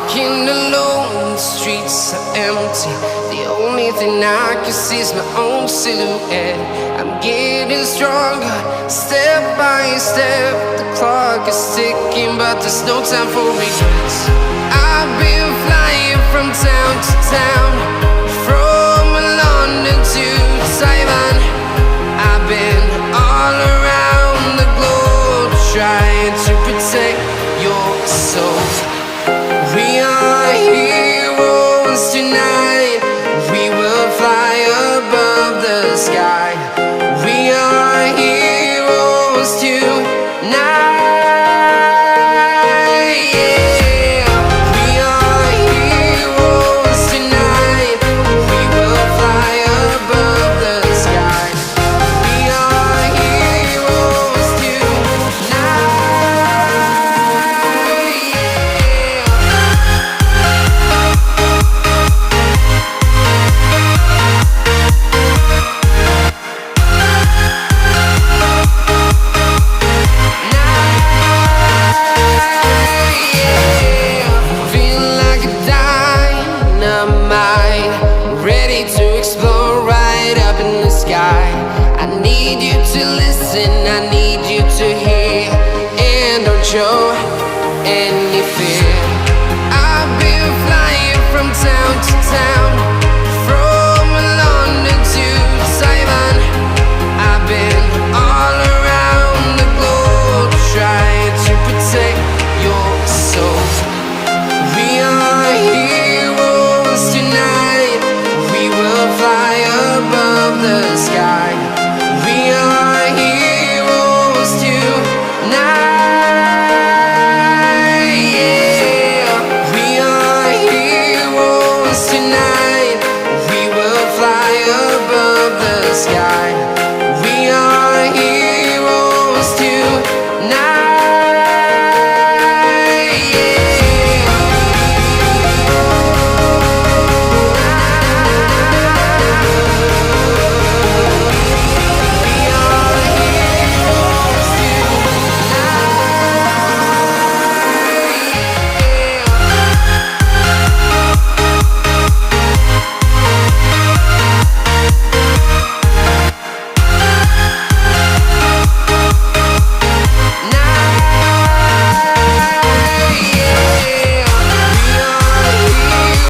walking alone, the streets are empty. The only thing I can see is my own silhouette. I'm getting stronger, step by step. The clock is ticking, but there's no time for regrets. I've been flying from town to town, from London to Taiwan. I've been all around the globe, trying to protect your soul. We are heroes tonight. We will fly above the sky. We are heroes tonight. Yeah. We are heroes tonight. We will fly above the sky. We are heroes tonight. Feeling like a dynamite, ready to explode right up in the sky. I need you to listen, I need you to hear, and don't show any fear. I've been flying from town to town.